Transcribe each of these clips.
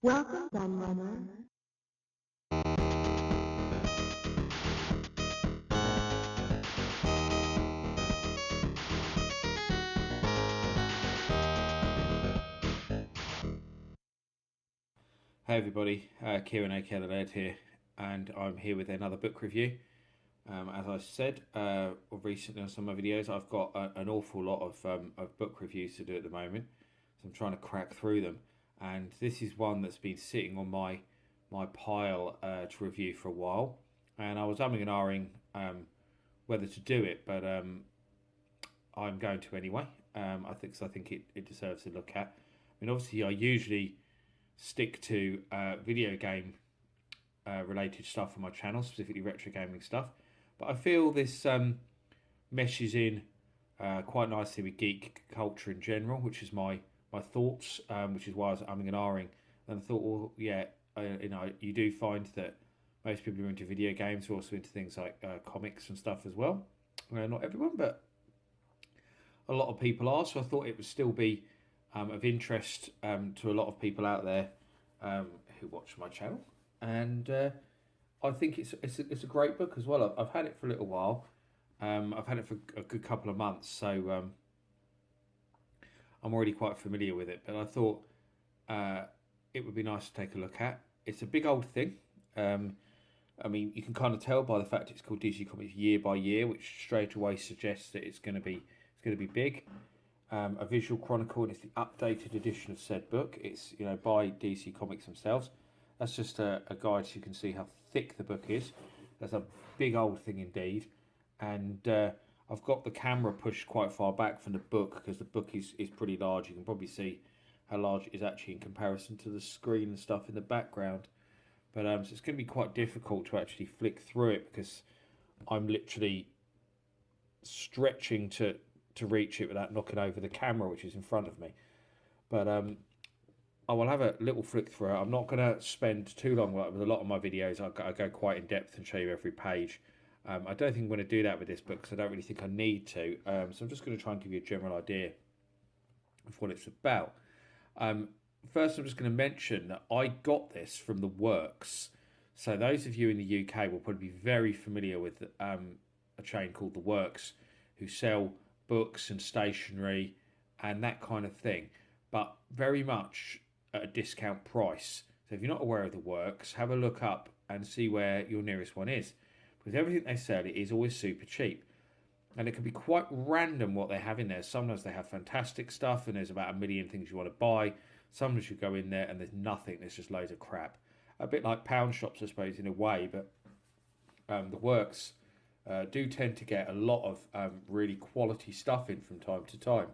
Welcome, Gunrunner. Hey everybody, Kieran aka The Laird here, and I'm here with another book review. As I said recently on some of my videos, I've got an awful lot of book reviews to do at the moment, so I'm trying to crack through them. And this is one that's been sitting on my pile to review for a while, and I was umming and ahhing whether to do it, but I'm going to anyway. I think it deserves a look at. I mean, obviously, I usually stick to video game related stuff on my channel, specifically retro gaming stuff. But I feel this meshes in quite nicely with geek culture in general, which is my thoughts, which is why I was umming and ahhing. And I thought, well, yeah, you do find that most people who are into video games are also into things like comics and stuff as well. Not everyone, but a lot of people are. So I thought it would still be of interest to a lot of people out there who watch my channel. And I think it's a great book as well. I've had it for a little while. I've had it for a good couple of months, so I'm already quite familiar with it. But I thought uh, it would be nice to take a look at. It's a big old thing. Um, I mean, you can kind of tell by the fact it's called DC Comics Year by Year, which straight away suggests that it's going to be big. A visual chronicle, and it's the updated edition of said book. It's by DC Comics themselves. That's just a guide so you can see how thick the book is. That's a big old thing indeed, and I've got the camera pushed quite far back from the book because the book is pretty large. You can probably see how large it is actually in comparison to the screen and stuff in the background. But so it's going to be quite difficult to actually flick through it because I'm literally stretching to reach it without knocking over the camera, which is in front of me. But I will have a little flick through it. I'm not going to spend too long like with a lot of my videos. I go quite in depth and show you every page. I don't think I'm going to do that with this book because I don't really think I need to. So I'm just going to try and give you a general idea of what it's about. Um, First, I'm just going to mention that I got this from the Works. So those of you in the UK will probably be very familiar with a chain called the Works, who sell books and stationery and that kind of thing, but very much at a discount price. So if you're not aware of the Works, have a look up and see where your nearest one is, because everything they sell is always super cheap. And it can be quite random what they have in there. Sometimes they have fantastic stuff, and there's about a million things you want to buy. Sometimes you go in there and there's nothing. There's just loads of crap. A bit like pound shops, I suppose, in a way. But the Works do tend to get a lot of really quality stuff in from time to time.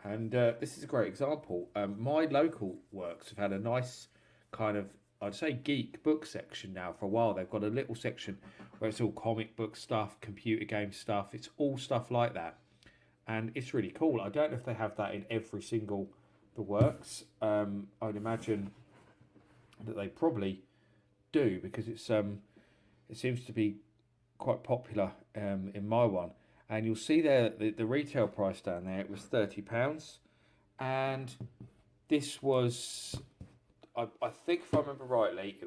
And this is a great example. My local Works have had a nice kind of, I'd say, geek book section now for a while. They've got a little section where it's all comic book stuff, computer game stuff. It's all stuff like that. And it's really cool. I don't know if they have that in every single the Works. I would imagine that they probably do because it seems to be quite popular in my one. And you'll see there the retail price down there. It was £30, and this was, I think if I remember rightly,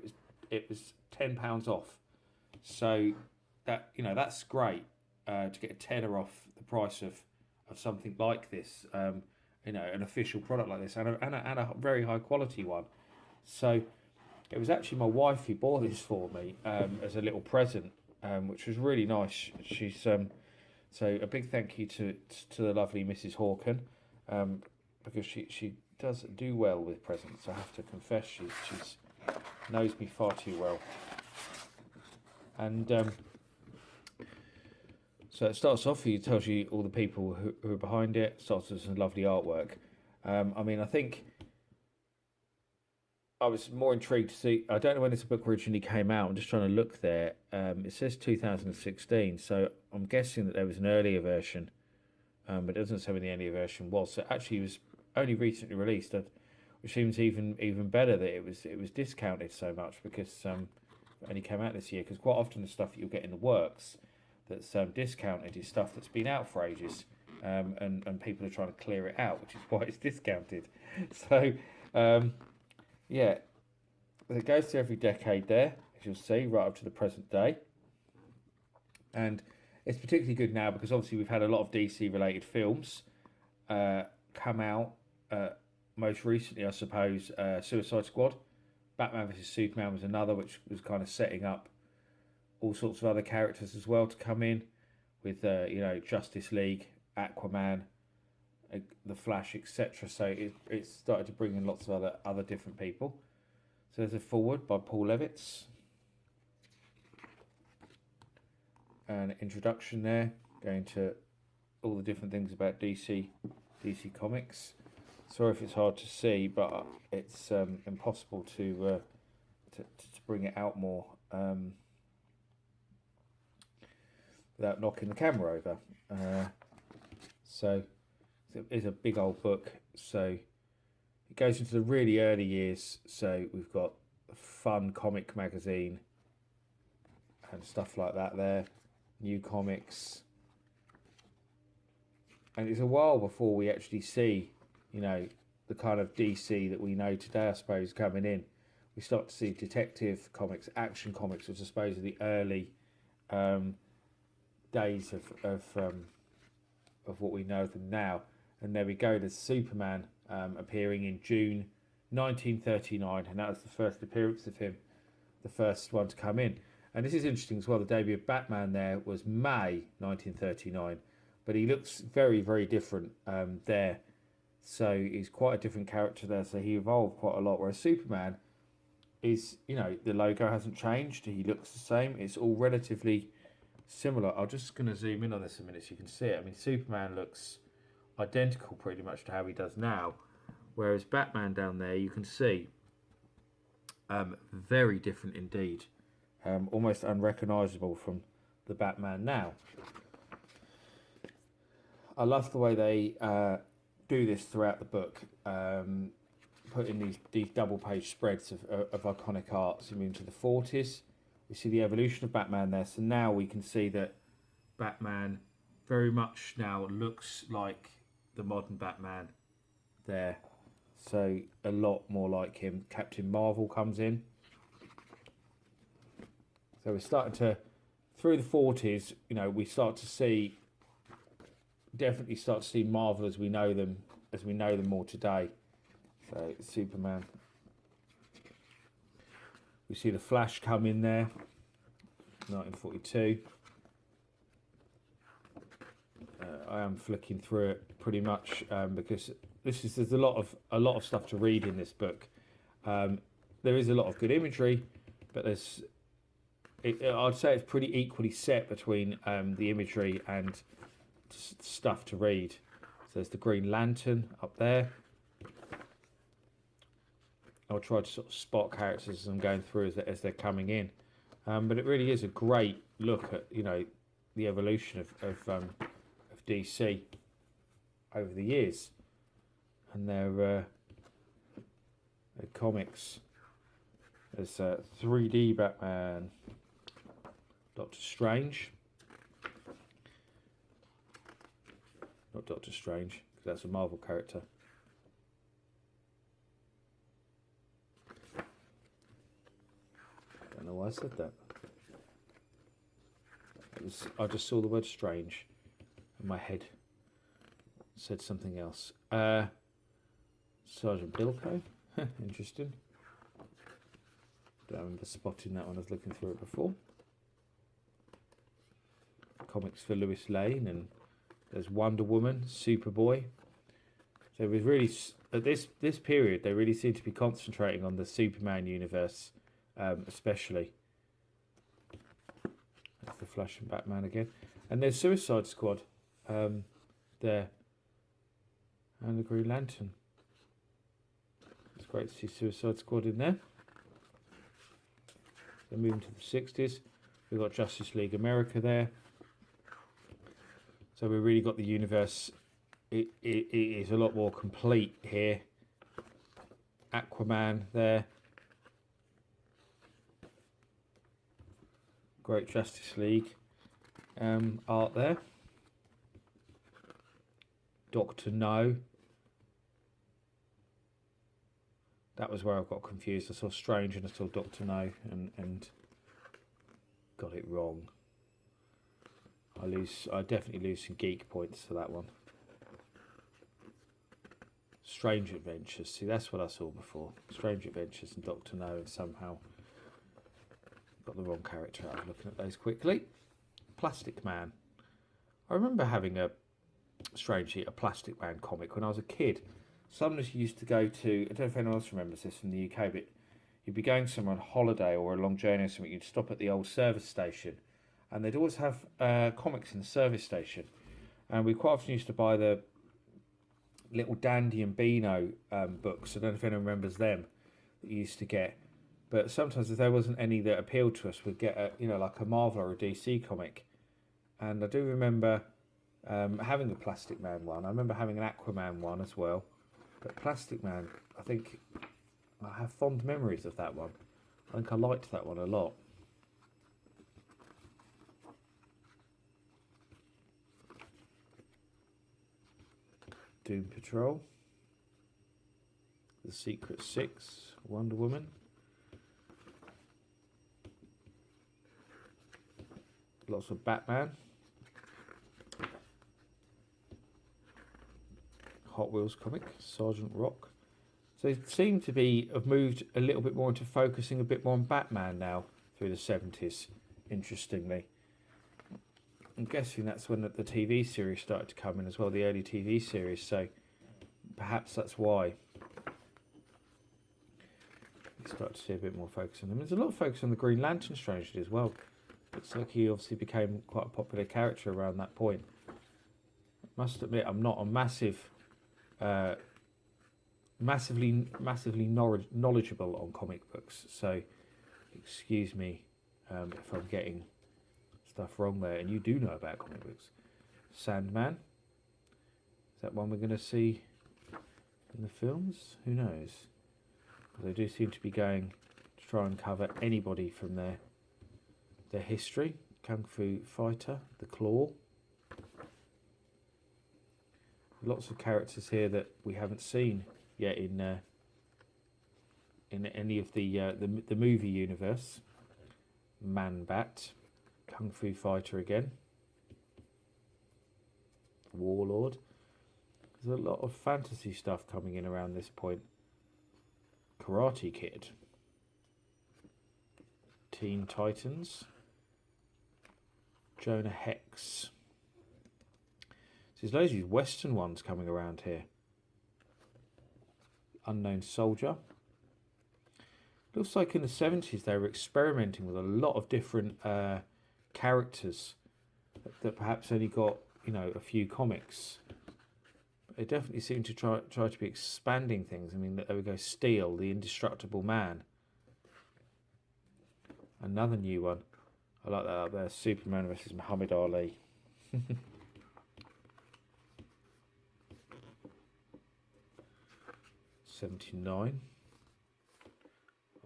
it was £10 off. So that's great to get a tenner off the price of something like this. An official product like this, and a very high quality one. So it was actually my wife who bought this for me as a little present, which was really nice. She's so a big thank you to the lovely Mrs. Hawken, because she does do well with presents. I have to confess, she's knows me far too well. And so it starts off. It tells you all the people who are behind it. It starts with some lovely artwork. I mean, I think I was more intrigued to see. I don't know when this book originally came out. I'm just trying to look there. It says 2016, so I'm guessing that there was an earlier version, but it doesn't say when the earlier version was. So actually, it was only recently released, which seems even better that it was discounted so much because it only came out this year. Because quite often the stuff that you'll get in the Works that's discounted is stuff that's been out for ages, and people are trying to clear it out, which is why it's discounted. So. Yeah, it goes to every decade there, as you'll see, right up to the present day. And it's particularly good now because obviously we've had a lot of DC related films come out. Most recently, I suppose, Suicide Squad. Batman vs Superman was another, which was kind of setting up all sorts of other characters as well to come in with, Justice League, Aquaman, the Flash, etc. So it started to bring in lots of other different people. So there's a foreword by Paul Levitz. An introduction there, going to all the different things about DC Comics. Sorry if it's hard to see, but it's impossible to bring it out more without knocking the camera over. So it's a big old book. So it goes into the really early years. So we've got a fun comic magazine and stuff like that there. New comics. And it's a while before we actually see, the kind of DC that we know today, I suppose, coming in. We start to see detective comics, action comics, which I suppose are the early days of what we know of them now. And there we go, there's Superman appearing in June 1939, and that was the first appearance of him, the first one to come in. And this is interesting as well, the debut of Batman there was May 1939, but he looks very, very different there. So he's quite a different character there, so he evolved quite a lot, whereas Superman is, the logo hasn't changed, he looks the same, it's all relatively similar. I'm just going to zoom in on this a minute so you can see it. I mean, Superman looks identical pretty much to how he does now, whereas Batman down there, you can see, very different indeed. Almost unrecognisable from the Batman now. I love the way they do this throughout the book, putting these double page spreads of iconic art. So we move to the 40s. We see the evolution of Batman there. So now we can see that Batman very much now looks like the modern Batman there. So a lot more like him. Captain Marvel comes in. So we're starting to, through the 40s, we definitely start to see Marvel as we know them more today. So Superman. We see the Flash come in there, 1942. I am flicking through it pretty much because there's a lot of stuff to read in this book. There is a lot of good imagery, but I'd say it's pretty equally set between the imagery and stuff to read. So there's the Green Lantern up there. I'll try to sort of spot characters as I'm going through as they're coming in. But it really is a great look at, the evolution of DC over the years. And their comics. There's 3D Batman, Doctor Strange. Not Doctor Strange, because that's a Marvel character. Don't know why I said that. I just saw the word strange and my head said something else. Sergeant Bilko. Interesting. Don't remember spotting that when I was looking through it before. Comics for Lois Lane, and there's Wonder Woman, Superboy. So it was really, at this period, they really seem to be concentrating on the Superman universe, especially. That's the Flash and Batman again. And there's Suicide Squad there. And the Green Lantern. It's great to see Suicide Squad in there. Then moving to the 60s, we've got Justice League America there. So we've really got the universe. It is a lot more complete here. Aquaman there. Great Justice League art there. Dr. No. That was where I got confused. I saw Strange and I saw Doctor No and got it wrong. I definitely lose some geek points for that one. Strange Adventures. See, that's what I saw before. Strange Adventures and Doctor No, and somehow got the wrong character out of looking at those quickly. Plastic Man. I remember having a Plastic Man comic when I was a kid. Some of us used to go to, I don't know if anyone else remembers this from the UK, but you'd be going somewhere on holiday or a long journey or something, you'd stop at the old service station and they'd always have comics in the service station. And we quite often used to buy the little Dandy and Beano books. I don't know if anyone remembers them that you used to get. But sometimes if there wasn't any that appealed to us, we'd get like a Marvel or a DC comic. And I do remember having a Plastic Man one. I remember having an Aquaman one as well. But Plastic Man, I think I have fond memories of that one. I think I liked that one a lot. Doom Patrol. The Secret Six. Wonder Woman. Lots of Batman. Hot Wheels comic, Sergeant Rock. So they seem to have moved a little bit more into focusing a bit more on Batman now through the 70s, interestingly. I'm guessing that's when the TV series started to come in as well, the early TV series, so perhaps that's why. You start to see a bit more focus on them. There's a lot of focus on the Green Lantern, strangely, as well. Looks like he obviously became quite a popular character around that point. I must admit, I'm not a massively knowledgeable on comic books, so excuse me if I'm getting stuff wrong there, and you do know about comic books. Sandman, is that one we're going to see in the films? Who knows? They do seem to be going to try and cover anybody from their history. Kung Fu Fighter, The Claw. Lots of characters here that we haven't seen yet in any of the movie universe. Man-Bat, Kung Fu Fighter again, Warlord. There's a lot of fantasy stuff coming in around this point. Karate Kid, Teen Titans, Jonah Hex. So there's loads of these Western ones coming around here. Unknown Soldier. Looks like in the 70s they were experimenting with a lot of different characters that perhaps only got, a few comics. But they definitely seem to try to be expanding things. I mean, there we go, Steel, the Indestructible Man. Another new one. I like that up there, Superman versus Muhammad Ali. 79.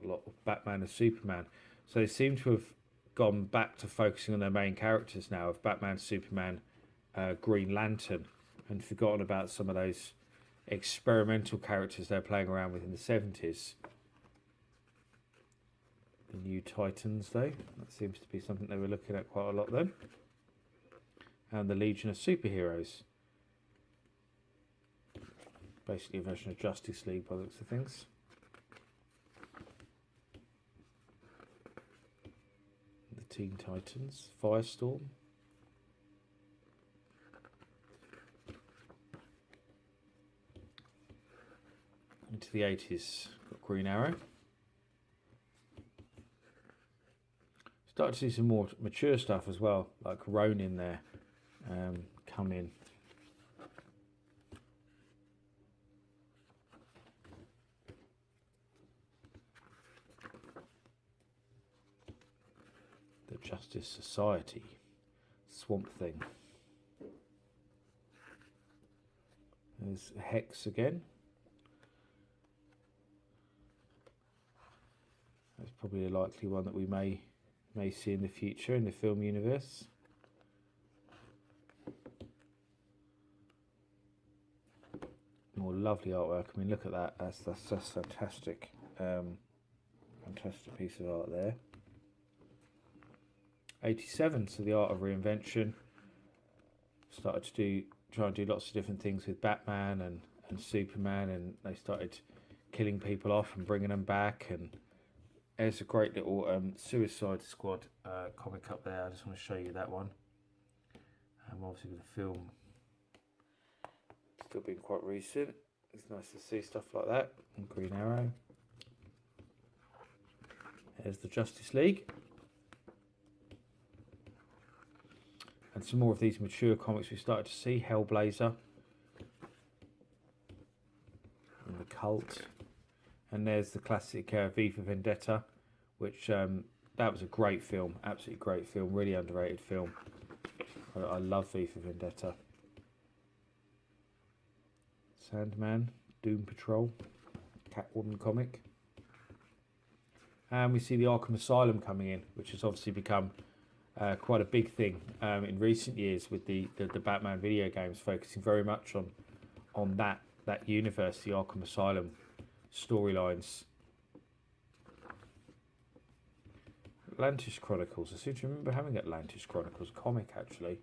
A lot of Batman and Superman. So they seem to have gone back to focusing on their main characters now of Batman, Superman, Green Lantern, and forgotten about some of those experimental characters they're playing around with in the 70s. The New Titans, though, that seems to be something they were looking at quite a lot then. And the Legion of Superheroes. Basically a version of Justice League by the looks of things. The Teen Titans, Firestorm. Into the 80s, got Green Arrow. Start to see some more mature stuff as well, like Ronin there, come in. The Justice Society, Swamp Thing. There's Hex again. That's probably a likely one that we may see in the future in the film universe. More lovely artwork. I mean, look at that. That's fantastic. Fantastic piece of art there. 87, so the art of reinvention. Started to try and do lots of different things with Batman and Superman, and they started killing people off and bringing them back. And there's a great little Suicide Squad comic up there. I just want to show you that one. Obviously with the film still being quite recent, it's nice to see stuff like that. And Green Arrow. There's the Justice League. And some more of these mature comics we started to see. Hellblazer. And The Cult. And there's the classic V for Vendetta, which that was a great film. Absolutely great film. Really underrated film. I love V for Vendetta. Sandman. Doom Patrol. Catwoman comic. And we see the Arkham Asylum coming in, which has obviously become quite a big thing in recent years with the Batman video games, focusing very much on that universe, the Arkham Asylum storylines. Atlantis Chronicles. I seem to remember having Atlantis Chronicles comic actually.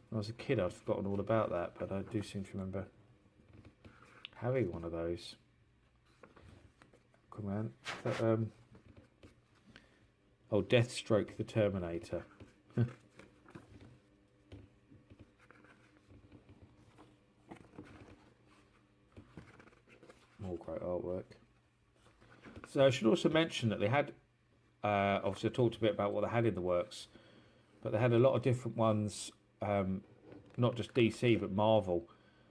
When I was a kid, I'd forgotten all about that, but I do seem to remember having one of those. Come on. Oh, Deathstroke the Terminator. More great artwork. So I should also mention that they had, obviously I talked a bit about what they had in the works, but they had a lot of different ones, not just DC but Marvel.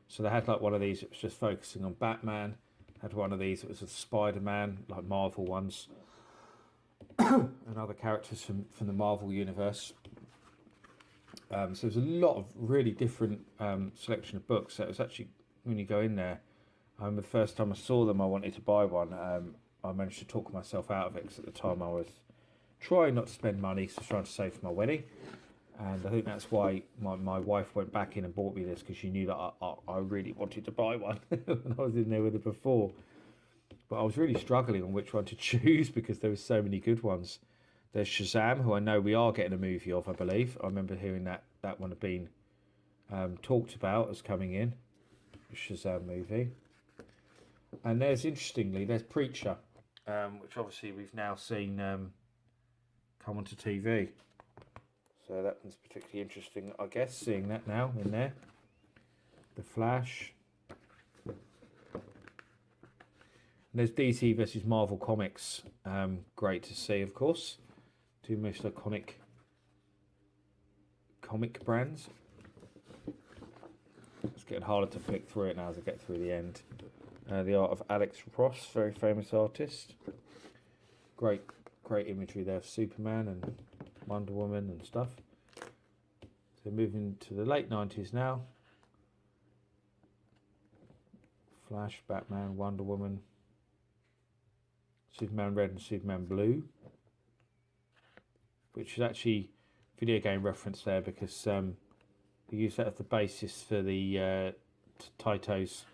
So they had like one of these that was just focusing on Batman, had one of these that was with Spider-Man, like Marvel ones. And other characters from the Marvel universe. So there's a lot of really different selection of books. So it was actually, when you go in there, the first time I saw them, I wanted to buy one. I managed to talk myself out of it because at the time I was trying not to spend money, so I was trying to save for my wedding. And I think that's why my wife went back in and bought me this, because she knew that I really wanted to buy one when I was in there with her before. But I was really struggling on which one to choose because there were so many good ones. There's Shazam, who I know we are getting a movie of, I believe. I remember hearing that one had been talked about as coming in. The Shazam movie. And interestingly, there's Preacher, which obviously we've now seen come onto TV. So that one's particularly interesting, I guess, seeing that now in there. The Flash. And there's DC versus Marvel Comics. Great to see, of course. Two most iconic comic brands. It's getting harder to flick through it now as I get through the end. The art of Alex Ross, very famous artist. Great imagery there of Superman and Wonder Woman and stuff. So moving to the late 90s now. Flash, Batman, Wonder Woman. Superman Red and Superman Blue, which is actually a video game reference there because they use that as the basis for the Taito's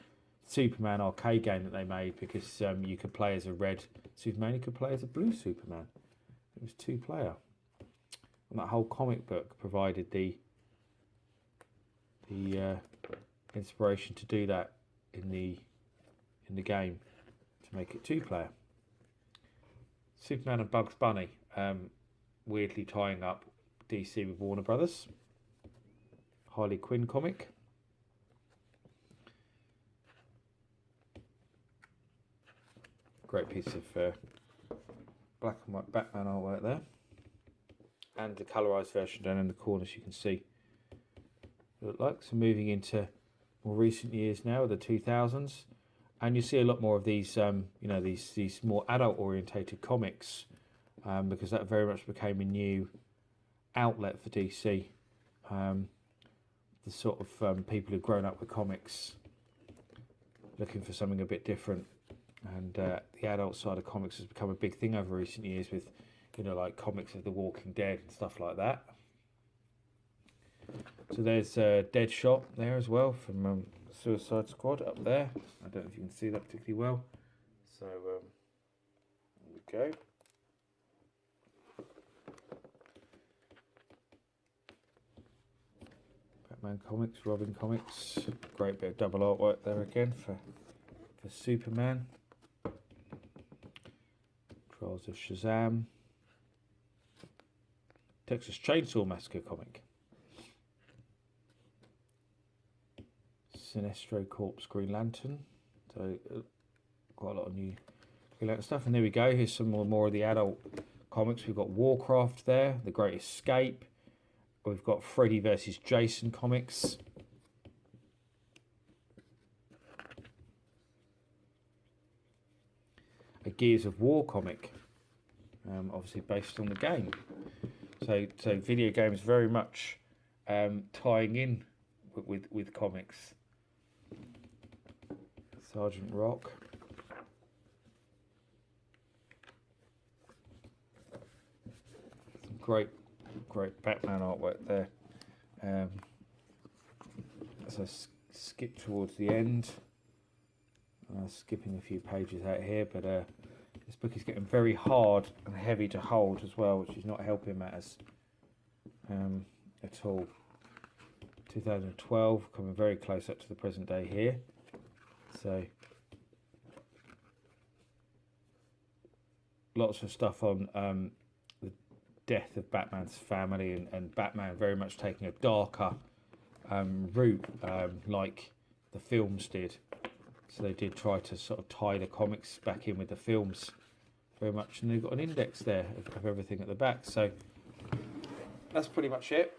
Superman arcade game that they made, because you could play as a red Superman, you could play as a blue Superman. It was 2-player. And that whole comic book provided the inspiration to do that in the game, to make it 2-player. Superman and Bugs Bunny, weirdly tying up DC with Warner Brothers. Harley Quinn comic. Great piece of black and white Batman artwork there. And the colorized version down in the corners you can see what it looks like. So moving into more recent years now, the 2000s. And you see a lot more of these, these more adult-orientated comics, because that very much became a new outlet for DC. The sort of people who've grown up with comics, looking for something a bit different, and the adult side of comics has become a big thing over recent years with, like comics of The Walking Dead and stuff like that. So there's Deadshot there as well from Suicide Squad up there. I don't know if you can see that particularly well. So there we go. Batman comics, Robin comics. Great bit of double artwork there again for Superman. Trials of Shazam. Texas Chainsaw Massacre comic. Sinestro Corps Green Lantern. So quite a lot of new Green Lantern stuff. And there we go. Here's some more of the adult comics. We've got Warcraft there, The Great Escape. We've got Freddy versus Jason comics. A Gears of War comic, obviously based on the game. So video games very much tying in with comics. Sergeant Rock. Some great Batman artwork there. As I skip towards the end, skipping a few pages out here, but this book is getting very hard and heavy to hold as well, which is not helping matters at all. 2012, coming very close up to the present day here. So lots of stuff on the death of Batman's family and Batman very much taking a darker route like the films did. So they did try to sort of tie the comics back in with the films very much, and they've got an index there of everything at the back. So that's pretty much it.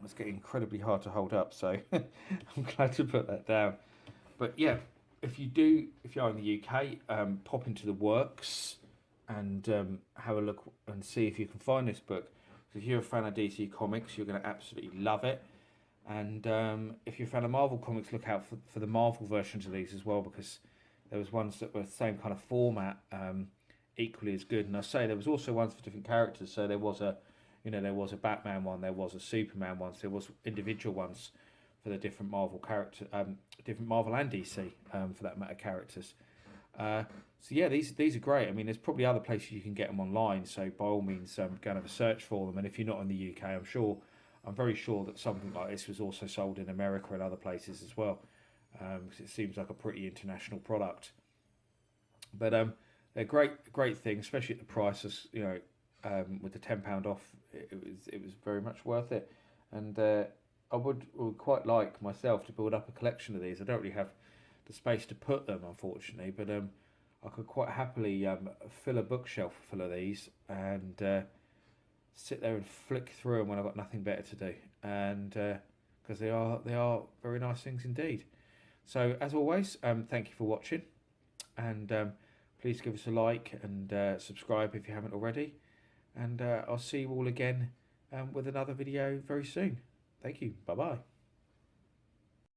It's getting incredibly hard to hold up, so I'm glad to put that down. But yeah, if you're in the UK, pop into the works and have a look and see if you can find this book. So if you're a fan of DC Comics, you're going to absolutely love it. And if you're a fan of Marvel Comics, look out for the Marvel versions of these as well, because there was ones that were the same kind of format, equally as good. And I say there was also ones for different characters. So there was a Batman one, there was a Superman one, so there was individual ones for the different Marvel character, different Marvel and DC for that matter characters. So yeah, these are great. I mean, there's probably other places you can get them online. So by all means, go and have a search for them. And if you're not in the UK, I'm very sure that something like this was also sold in America and other places as well, because it seems like a pretty international product. But they're great things, especially at the prices. With the £10 off, it was very much worth it. And I would quite like myself to build up a collection of these. I don't really have the space to put them, unfortunately, but I could quite happily fill a bookshelf full of these and sit there and flick through them when I've got nothing better to do, and because they are very nice things indeed. So as always, thank you for watching, and please give us a like and subscribe if you haven't already, and I'll see you all again with another video very soon. Thank you. Bye bye.